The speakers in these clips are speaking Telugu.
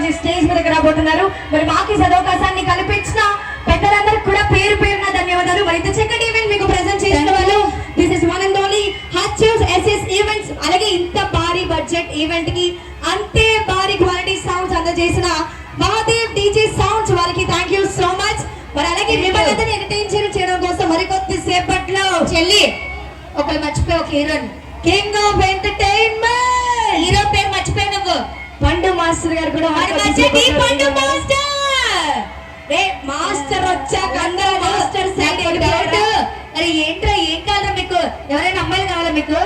రోజు స్టేజ్ మీద రాబోతున్నారు. మరి మాకు సదవకాశాన్ని కల్పించిన పెద్దలందరికీ కూడా పేరు పేరున ధన్యవాదాలు. మరి ఇంత చక్కటి ఈవెంట్ మీకు ప్రెజెంట్ చేసిన వాళ్ళు this is one and only హచ్యూస్ ఎస్ఎస్ ఈవెంట్స్. అలాగే ఇంత భారీ బడ్జెట్ ఈవెంట్ కి అంతే భారీ క్వాలిటీ సౌండ్స్ అందజేసిన మహాదేవ్ డీజే సౌండ్స్ వారికి థ్యాంక్ యూ సో మచ్. మరి అలాగే మిమ్మల్ని ఎంటర్టైన్ చేయడం కోసం మరికొద్ది సేపట్లో చెల్లి ఒకరు మర్చిపోయి ఒక హీరోని కింగ్ ఆఫ్ ఎంటర్టైన్మెంట్ హీరో పేరు మర్చిపోయి నువ్వు పండు మాస్టర్ గారు కూడా పండు మాస్టర్ మాస్టర్ వచ్చాక అందరూ మాస్టర్ సైడ్ అరే ఏంట్రా ఏం కావాలా మీకు? ఎవరైనా అమ్మాయిలు కావాలా మీకు?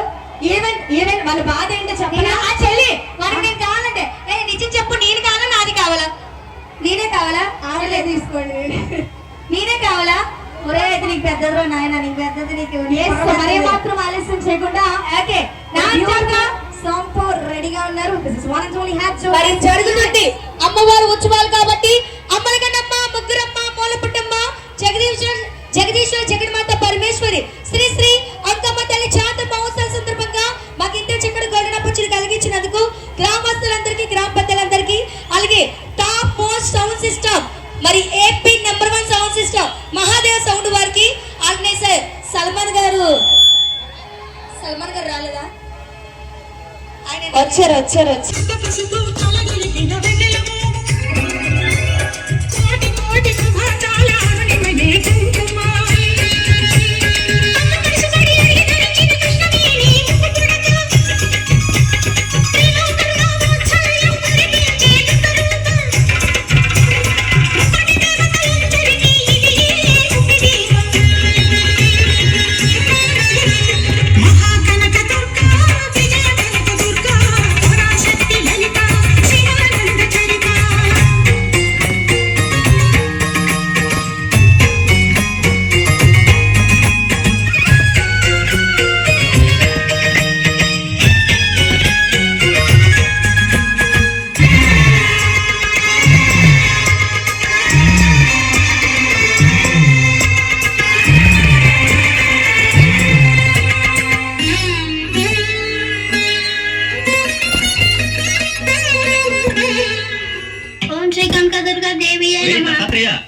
ఈవెంట్ వాళ్ళ బాధ ఏంటో చెప్పనా చెల్లి? వాళ్ళకి నేను కావాలంటే నిజం చెప్పు, నేను కావాలా నాది కావాలా? నేనే కావాలా? ఆడలే తీసుకోండి. నేనే కావాలా? ఒరే అయితే నీకు పెద్దదో నాయన, నీకు పెద్దది నీకు మరే మాత్రం ఆలస్యం చేయకుండా ఓకే సాంగ్ రెడీగా ఉన్నారు. జరుగుతుంది అమ్మవారు ఉత్సవాలు కాబట్టి అమ్మలకన్నమ్మ, ముగ్గురమ్మ, మూలపుట్టమ్మ, జగదీశ్వర జగన్మాత పరమేశ్వరి శ్రీ శ్రీ అంకమ్మ తల్లి జాతర మహోత్సవం సందర్భంగా మాకు ఇంత చక్కటి గొడవ పచ్చడి కలిగించినందుకు గ్రామస్తులందరికీ, గ్రామ పెద్దలందరికీ, అలాగే టాప్ మోస్ట్ సౌండ్ సిస్టమ్ మరి AP number 1 sound system Mahadev sound వారికి ఆర్గనైజర్ సల్మాన్ గారు రాలేదా? వచ్చారు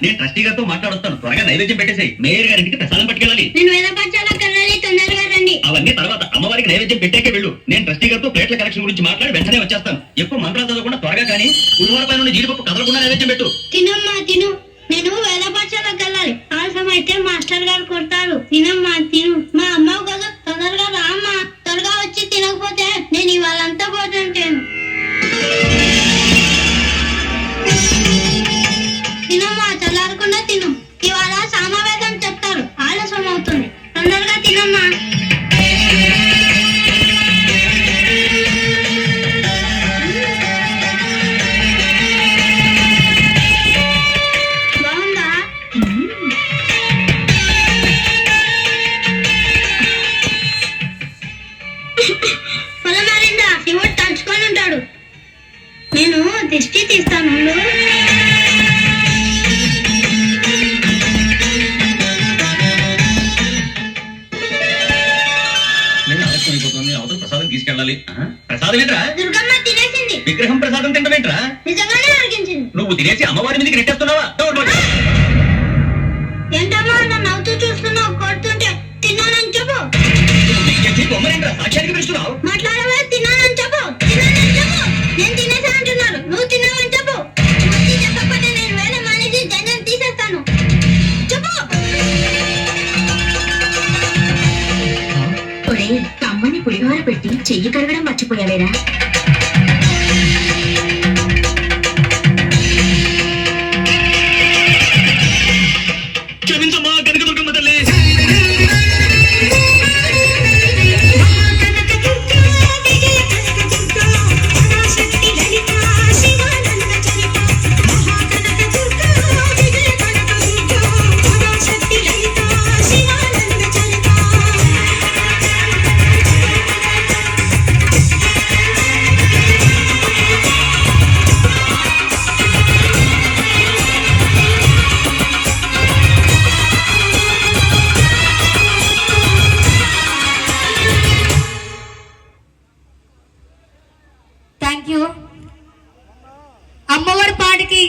నేను ట్రస్టీ గారితో మాట్లాడొస్తాను. త్వరగా నైవేద్యం పెట్టేసాయి. మేయర్ గారింటికి ప్రసాదం పట్టుకెళ్ళాలి. అవన్నీ తర్వాత అమ్మవారికి నైవేద్యం పెట్టేకే వెళ్ళు. నేను ట్రస్టీ గారితో ప్లేట్ల కలెక్షన్ గురించి మాట్లాడి వెంటనే వచ్చేస్తాను. ఎక్కువ మంత్రాలు చదవకుండా త్వరగా కానీ పులిహోరపై నుండి జీడిపప్పు కదలకుండా నైవేద్యం పెట్టు. తినమ్మా తిను, నేను వేద పాఠశాలకు వెళ్ళాలి. ఆలస్యం అయితే మాస్టర్ గారు కొడతారు. తినమ్మా తిను, మా అమ్మ కదా తొందరగా రామ్మా. త్వరగా వచ్చి తినకపోతే నేను ఇవాళంతా పోతుంటాను. తినమ్మా చల్లారకుండా తిను. ఇవాళ సామవేదం చెప్తారు, ఆలస్యం అవుతుంది. తొందరగా తినమ్మా. బాగుందా? పొలమారిందా? శివుడు తలుచుకొని ఉంటాడు. నేను దిష్టి తీస్తాను. ప్రసాదం తీసుకెళ్ళాలి. ప్రసాదం ఏంట్రా? దుర్గమ్మ తినేసింది. విగ్రహం ప్రసాదం తింటమేంట్రా? నిజంగానే అడిగించింది. నువ్వు తినేసి అమ్మవారి మీదకి నెట్టేస్తున్నావా? ఏంటమ్మా నన్ను అవుతూ చూస్తున్నావు? కొడుతుంటే తిన్నానని చెప్పు. బొమ్మరేంట్రా సాక్ష్యానికి పిలుస్తున్నావు? మాట్లాడవా? తిన్నానని చెప్పు. తిన్నానని చెప్పు. నేను తినేసా అంటున్నారు, నువ్వు తిన్నావని చెప్పు. మళ్ళీ చెప్పకపోతే నేను వేళ మానేసి జంజం తీసేస్తాను. చెప్పు. అమ్మని పులిహోర పెట్టి చెయ్యి కడగడం మర్చిపోయావేరా? క్షమించమ్మా కనకదుర్గమ్మ తల్లి. అమ్మవారి పొరపాటుకి